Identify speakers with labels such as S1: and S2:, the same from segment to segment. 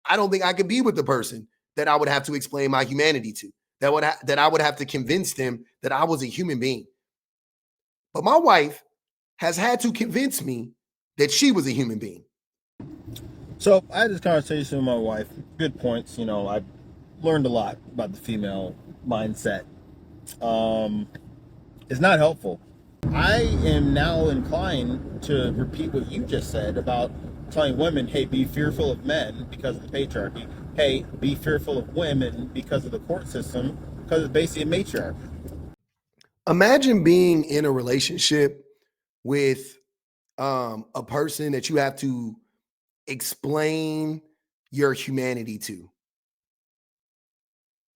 S1: I don't think I could be with the person that I would have to explain my humanity to, that I would have to convince them that I was a human being. But my wife has had to convince me that she was a human being.
S2: So I had this conversation with my wife. Good points. I learned a lot about the female mindset. Um, it's not helpful. I am now inclined to repeat what you just said about telling women, hey, be fearful of men because of the patriarchy. Hey, be fearful of women because of the court system, because it's basically a matriarch.
S1: Imagine being in a relationship with a person that you have to explain your humanity to.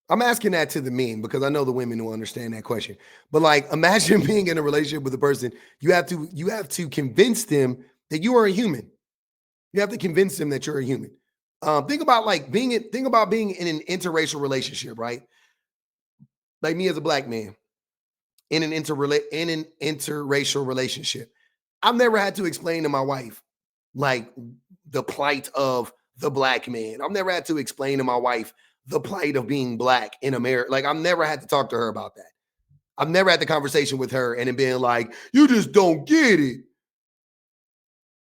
S1: I'm asking that to the men because I know the women will understand that question. But like, imagine being in a relationship with a person you have to convince them that you are a human. You have to convince them that you're a human. Think about being in an interracial relationship, right? Like me as a black man in an interracial relationship. I've never had to explain to my wife like the plight of the black man. I've never had to explain to my wife the plight of being black in America. Like I've never had to talk to her about that. I've never had the conversation with her and it being like, you just don't get it.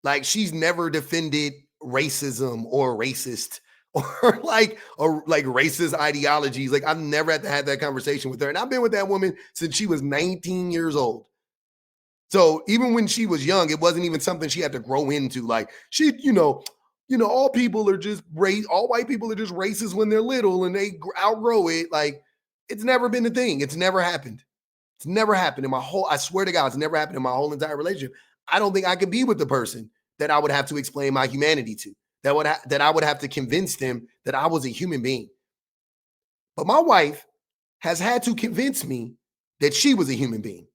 S1: Like she's never defended racism or racist or like racist ideologies. Like I've never had to have that conversation with her. And I've been with that woman since she was 19 years old. So even when she was young, it wasn't even something she had to grow into. Like all people are just all white people are just racist when they're little and they outgrow it. Like it's never been a thing. It's never happened. It's never happened in my whole, I swear to God, it's never happened in my whole entire relationship. I don't think I could be with the person that I would have to explain my humanity to, that I would have to convince them that I was a human being. But my wife has had to convince me that she was a human being.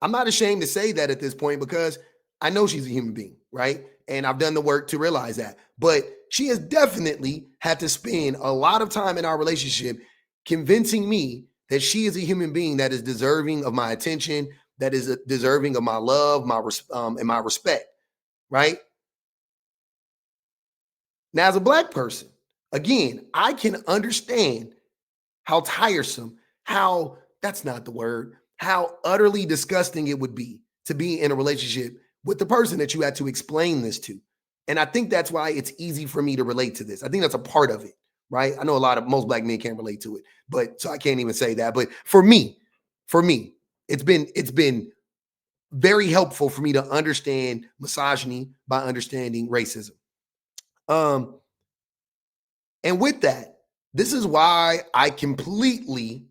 S1: I'm not ashamed to say that at this point because I know she's a human being, right? And I've done the work to realize that. But she has definitely had to spend a lot of time in our relationship convincing me that she is a human being that is deserving of my attention, that is deserving of my love, and my respect, right? Now, as a black person, again, I can understand how tiresome, how that's not the word, how utterly disgusting it would be to be in a relationship with the person that you had to explain this to. And I think that's why it's easy for me to relate to this. I think that's a part of it, right? I know most black men can't relate to it, but so I can't even say that. But for me, it's been very helpful for me to understand misogyny by understanding racism. Um, and with that, this is why I completely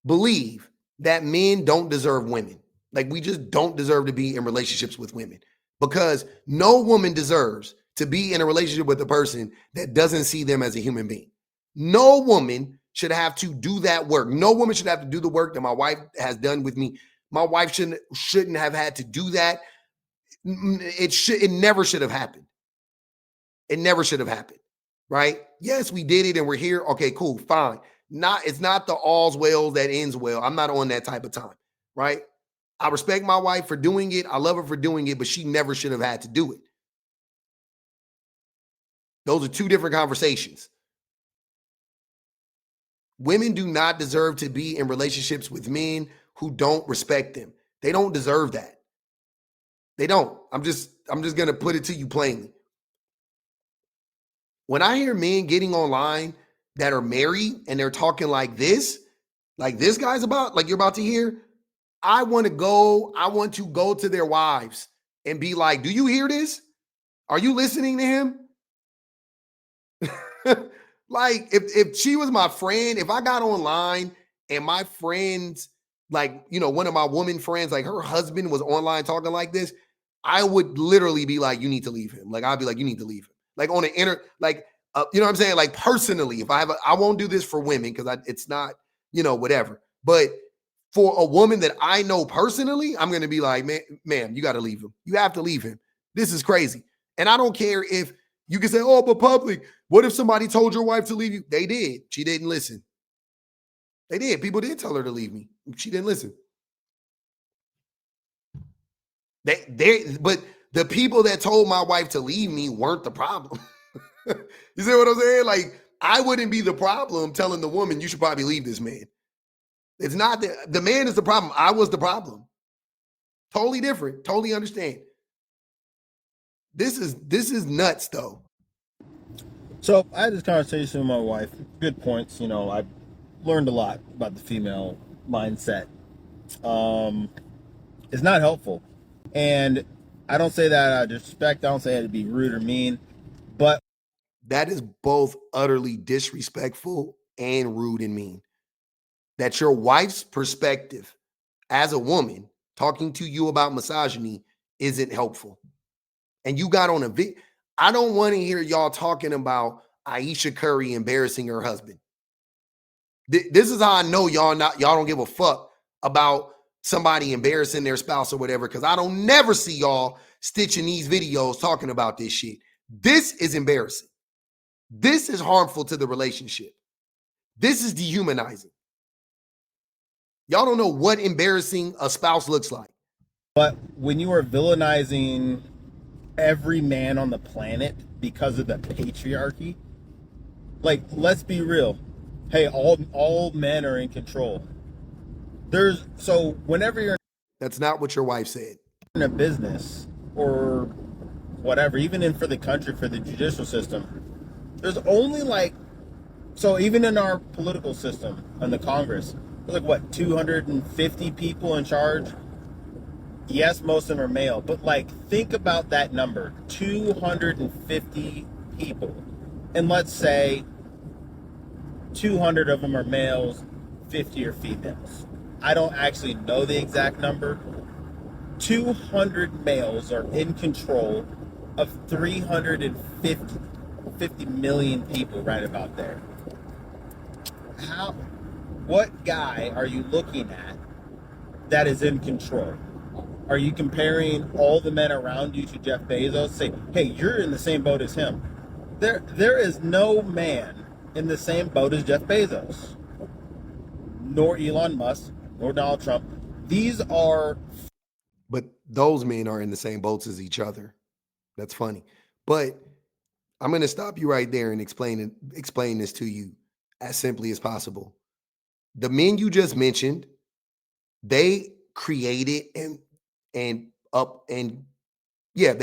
S1: believe that men don't deserve women. Like we just don't deserve to be in relationships with women because no woman deserves to be in a relationship with a person that doesn't see them as a human being. No woman should have to do that work. No woman should have to do the work that my wife has done with me. My wife shouldn't have had to do that. It never should have happened. It never should have happened, right? Yes, we did it and we're here. Okay, cool, fine. It's not the all's well that ends well. I'm not on that type of time, right? I respect my wife for doing it. I love her for doing it, but she never should have had to do it. Those are two different conversations. Women do not deserve to be in relationships with men who don't respect them. They don't deserve that. They don't. I'm just going to put it to you plainly. When I hear men getting online that are married and they're talking like this guy's about, like you're about to hear, I want to go to their wives and be like, do you hear this? Are you listening to him? Like if she was my friend, if I got online and my friends, like, one of my woman friends, like her husband was online talking like this, I would literally be like, you need to leave him. Like, I'd be like, you need to leave him. Like on the you know what I'm saying? Like personally, if I won't do this for women because it's not, whatever. But for a woman that I know personally, I'm going to be like, ma'am, you got to leave him. You have to leave him. This is crazy. And I don't care if you can say, oh, but public, what if somebody told your wife to leave you? They did. She didn't listen. They did. People did tell her to leave me. She didn't listen. But The people that told my wife to leave me weren't the problem. You see what I'm saying? Like, I wouldn't be the problem telling the woman, you should probably leave this man. It's not the man is the problem. I was the problem. Totally different. Totally understand. This is nuts though.
S2: So I had this conversation with my wife. Good points. I learned a lot about the female mindset. It's not helpful. And I don't say that out of disrespect. I don't say it to be rude or mean. But
S1: that is both utterly disrespectful and rude and mean. That your wife's perspective as a woman talking to you about misogyny isn't helpful. And you got on a I don't want to hear y'all talking about Aisha Curry embarrassing her husband. This is how I know y'all don't give a fuck about somebody embarrassing their spouse or whatever, because I don't never see y'all stitching these videos talking about this shit. This is embarrassing. This is harmful to the relationship. This is dehumanizing. Y'all don't know what embarrassing a spouse looks like.
S2: But when you are villainizing every man on the planet because of the patriarchy, like, let's be real. Hey, all men are in control. So whenever you're
S1: That's not what your wife said.
S2: in a business or whatever, even for the country, for the judicial system, there's only so even in our political system and the Congress, there's 250 people in charge. Yes, most of them are male, but think about that number, 250 people. And let's say 200 of them are males, 50 are females. I don't actually know the exact number. 200 males are in control of 350 million people right about there. What guy are you looking at that is in control? Are you comparing all the men around you to Jeff Bezos? Say, hey, you're in the same boat as him. There is no man in the same boat as Jeff Bezos, nor Elon Musk, nor Donald Trump.
S1: But those men are in the same boats as each other. That's funny. But I'm going to stop you right there and explain this to you as simply as possible. The men you just mentioned, they created they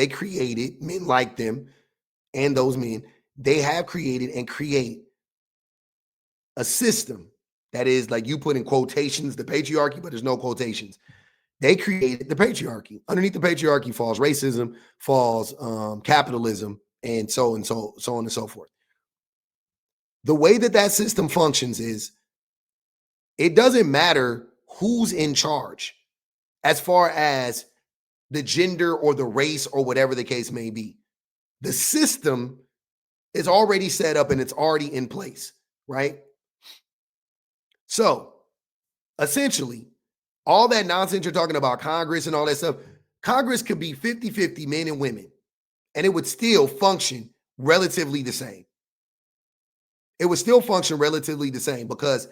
S1: created men like them, and those men, they have created and create a system that is, like you put in quotations, the patriarchy, but there's no quotations. They created the patriarchy. Underneath the patriarchy falls racism, falls capitalism, and so on and so forth. The way that system functions is, it doesn't matter who's in charge as far as the gender or the race or whatever the case may be. The system is already set up and it's already in place, right? So essentially, all that nonsense you're talking about, Congress and all that stuff, Congress could be 50-50 men and women, and it would still function relatively the same. It would still function relatively the same because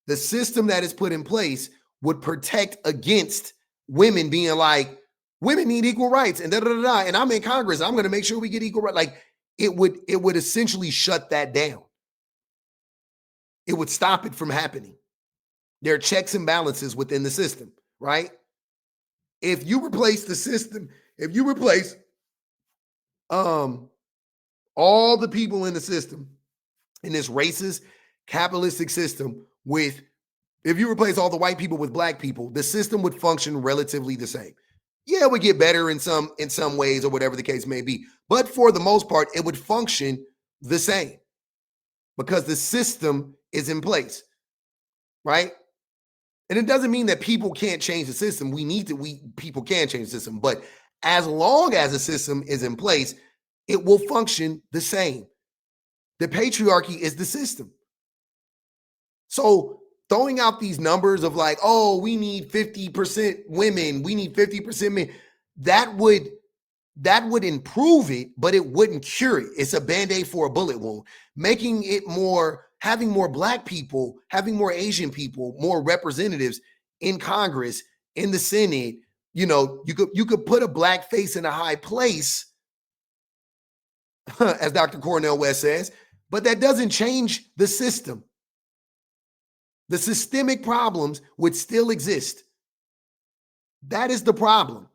S1: the system that is put in place would protect against women being like, women need equal rights and da-da-da-da, and I'm in Congress, I'm going to make sure we get equal rights. Like, it would essentially shut that down. It would stop it from happening. There are checks and balances within the system, right? If you replace the system, if you replace all the people in the system, in this racist, capitalistic system with, if you replace all the white people with black people, the system would function relatively the same. Yeah, it would get better in some ways or whatever the case may be. But for the most part, it would function the same because the system is in place, right? And it doesn't mean that people can't change the system. People can change the system. But as long as the system is in place, it will function the same. The patriarchy is the system. So throwing out these numbers of like, oh, we need 50% women, we need 50% men, that would improve it, but it wouldn't cure it. It's a Band-Aid for a bullet wound. Making it more, having more black people, having more Asian people, more representatives in Congress, in the Senate, You know, you could put a black face in a high place, as Dr. Cornel West says, but that doesn't change the system. The systemic problems would still exist. That is the problem.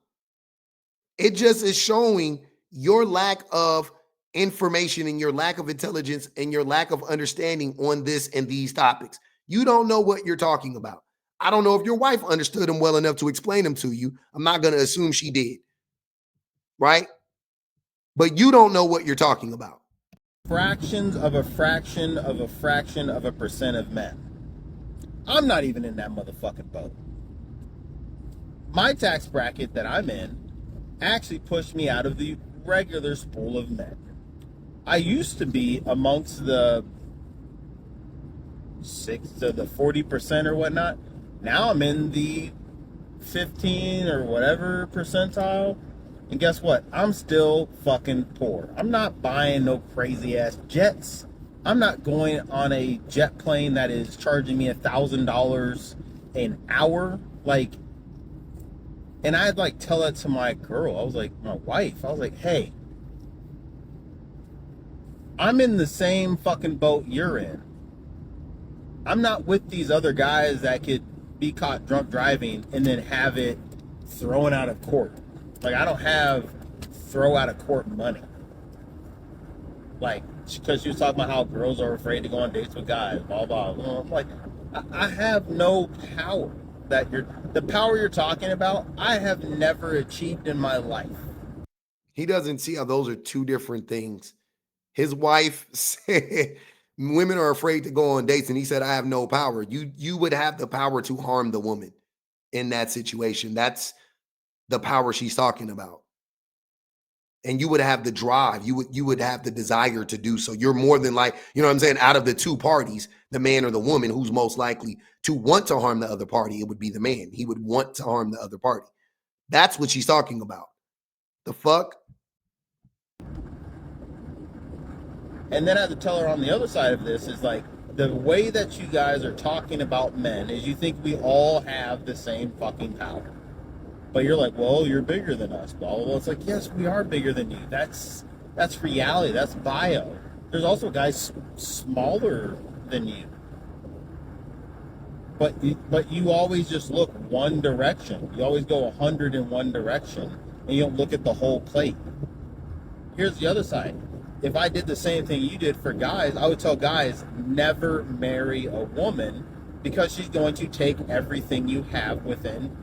S1: It just is showing your lack of information and your lack of intelligence and your lack of understanding on this and these topics. You don't know what you're talking about. I don't know if your wife understood them well enough to explain them to you. I'm not going to assume she did. Right? But you don't know what you're talking about.
S2: Fractions of a fraction of a fraction of a percent of men. I'm not even in that motherfucking boat. My tax bracket that I'm in actually pushed me out of the regular spool of men. I used to be amongst the 6 to the 40% or whatnot. Now I'm in the 15 or whatever percentile. And guess what? I'm still fucking poor. I'm not buying no crazy ass jets. I'm not going on a jet plane that is charging me $1,000 an hour. Like, and I'd like tell that to my girl. I was like, my wife. I was like, hey, I'm in the same fucking boat you're in. I'm not with these other guys that could be caught drunk driving and then have it thrown out of court. Like, I don't have throw out of court money. Like, because she was talking about how girls are afraid to go on dates with guys, blah, blah, blah. Like, I have no power that the power you're talking about, I have never achieved in my life.
S1: He doesn't see how those are two different things. His wife said women are afraid to go on dates, and he said, I have no power. You would have the power to harm the woman in that situation. That's the power she's talking about. And you would have the drive. You would have the desire to do so. You're more than like, you know what I'm saying? Out of the two parties, the man or the woman, who's most likely to want to harm the other party, it would be the man. He would want to harm the other party. That's what she's talking about. The fuck?
S2: And then I have to tell her on the other side of this is like, the way that you guys are talking about men is you think we all have the same fucking power. But you're like, well, you're bigger than us. Well, it's like, yes, we are bigger than you. That's reality. That's bio. There's also guys smaller than you. But you always just look one direction. You always go 100 in one direction, and you don't look at the whole plate. Here's the other side. If I did the same thing you did for guys, I would tell guys, never marry a woman because she's going to take everything you have within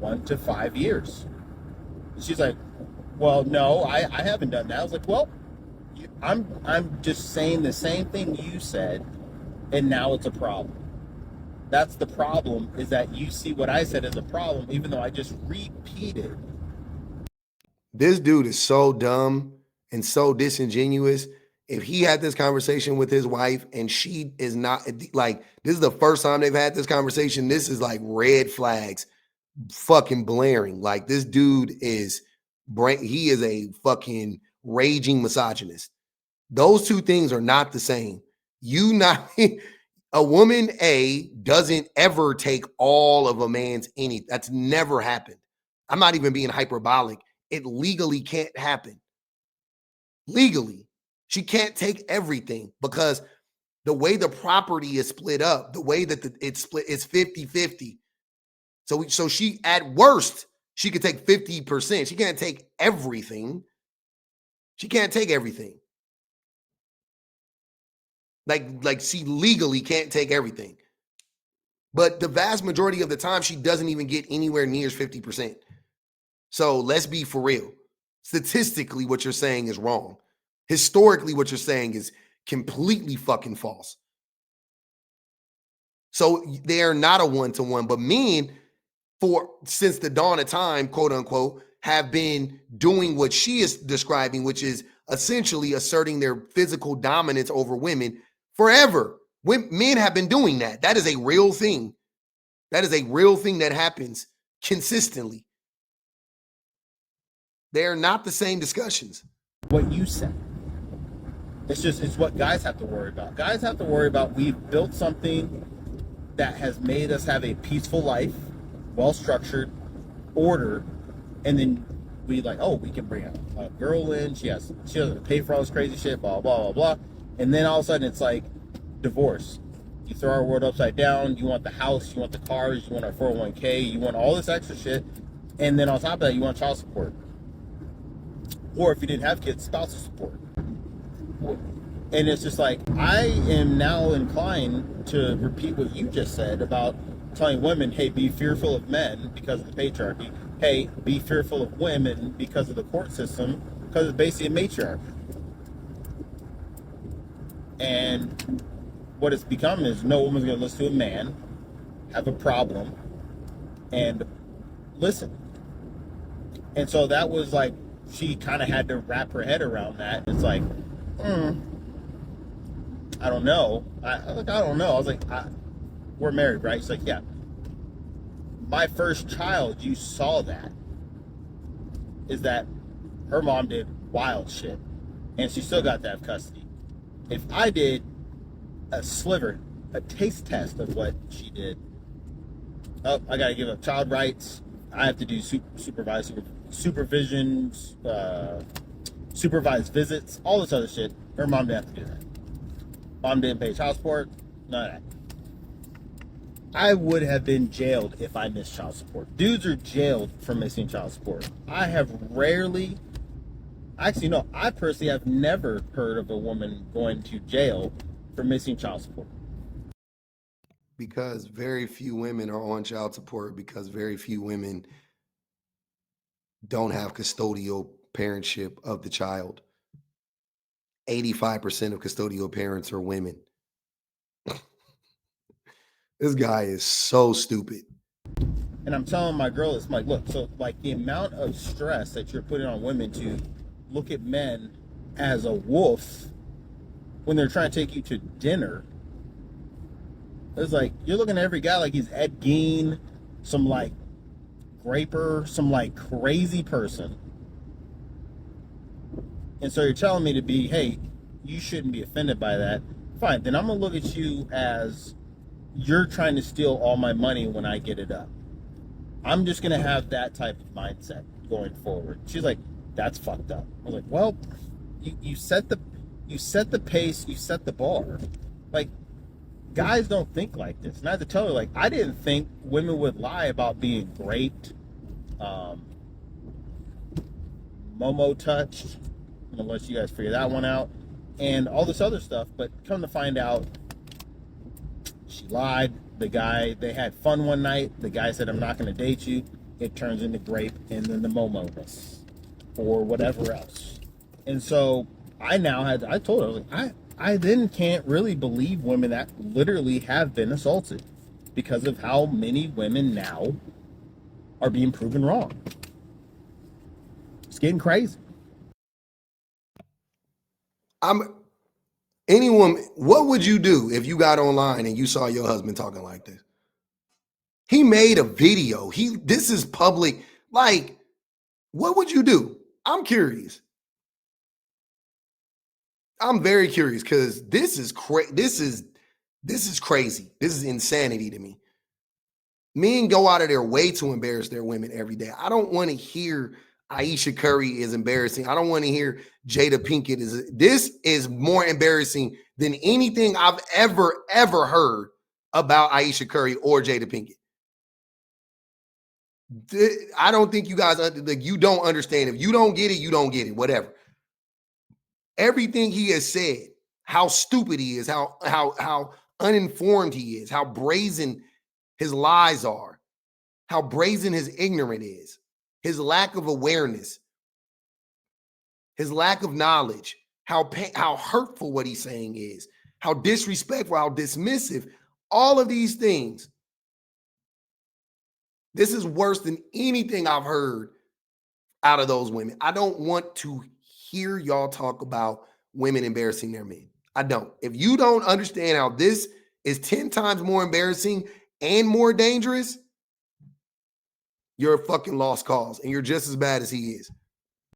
S2: 1 to 5 years. And she's like, well, no, I haven't done that. I was like, well, I'm just saying the same thing you said, and now it's a problem. That's the problem, is that you see what I said as a problem, even though I just repeated.
S1: This dude is so dumb and so disingenuous. If he had this conversation with his wife and she is not, like, this is the first time they've had this conversation, this is like red flags fucking blaring. Like, this dude is he is a fucking raging misogynist. Those two things are not the same. A woman doesn't ever take all of a man's any. That's never happened. I'm not even being hyperbolic. It legally can't happen. Legally, she can't take everything because the way the property is split up, the way that it's split is 50-50. So she, at worst, she could take 50%. She can't take everything. She can't take everything. Like she legally can't take everything. But the vast majority of the time, she doesn't even get anywhere near 50%. So let's be for real. Statistically, what you're saying is wrong. Historically, what you're saying is completely fucking false. So they are not a one-to-one, but men, since the dawn of time, quote unquote, have been doing what she is describing, which is essentially asserting their physical dominance over women forever. Men have been doing that. That is a real thing. That is a real thing that happens consistently. They are not the same discussions.
S2: What you said. It's what guys have to worry about. Guys have to worry about, we've built something that has made us have a peaceful life, well structured, order, and then we like, oh, we can bring a girl in. She doesn't pay for all this crazy shit, blah blah blah blah. And then all of a sudden it's like divorce. You throw our world upside down. You want the house, you want the cars, you want our 401k, you want all this extra shit, and then on top of that, you want child support. Or if you didn't have kids, spousal support. And it's just like, I am now inclined to repeat what you just said about telling women, hey, be fearful of men because of the patriarchy. Hey, be fearful of women because of the court system, because it's basically a matriarchy. And what it's become is no woman's going to listen to a man, have a problem, and listen. And so that was like, she kind of had to wrap her head around that. It's like, I don't know. I don't know. I was like, we're married, right? She's like, yeah. My first child, you saw that. Is that her mom did wild shit. And she still got to have custody. If I did a sliver, a taste test of what she did, oh, I got to give up child rights. I have to do supervision, supervised visits, all this other shit. Her mom didn't have to do that. Mom didn't pay child support, none of that. I would have been jailed if I missed child support. Dudes are jailed for missing child support. I have rarely, actually no, I personally have never heard of a woman going to jail for missing child support.
S1: Because very few women are on child support, because very few women don't have custodial parentship of the child. 85% of custodial parents are women. This guy is so stupid.
S2: And I'm telling my girl, it's like, look, so like the amount of stress that you're putting on women to look at men as a wolf when they're trying to take you to dinner. It's like, you're looking at every guy like he's Ed Gein, some like graper, some like crazy person. And so you're telling me to be, hey, you shouldn't be offended by that. Fine, then I'm going to look at you as you're trying to steal all my money when I get it up. I'm just going to have that type of mindset going forward. She's like, that's fucked up. I was like, well, you set the pace, you set the bar. Like, guys don't think like this. And I have to tell her, like, I didn't think women would lie about being raped, Momo touched. I'm gonna let you guys figure that one out, and all this other stuff. But come to find out, she lied. The guy, they had fun one night. The guy said, I'm not going to date you. It turns into grape and then the Momo-ness or whatever else. And so I told her, I was like, I then can't really believe women that literally have been assaulted because of how many women now are being proven wrong. It's getting crazy.
S1: Any woman, what would you do if you got online and you saw your husband talking like this? He made a video. This is public. Like, what would you do? I'm curious. I'm very curious because this is crazy. This is crazy. This is insanity to me. Men go out of their way to embarrass their women every day. I don't want to hear Ayesha Curry is embarrassing. I don't want to hear Jada Pinkett is. This is more embarrassing than anything I've ever heard about Ayesha Curry or Jada Pinkett. I don't think you guys, like, you don't understand. If you don't get it, you don't get it. Whatever. Everything he has said, how stupid he is, how uninformed he is, how brazen his lies are, how brazen his ignorance is, his lack of awareness, his lack of knowledge, how hurtful what he's saying is, how disrespectful, how dismissive, all of these things. This is worse than anything I've heard out of those women. I don't want to hear y'all talk about women embarrassing their men. I don't. If you don't understand how this is 10 times more embarrassing and more dangerous, you're a fucking lost cause and you're just as bad as he is.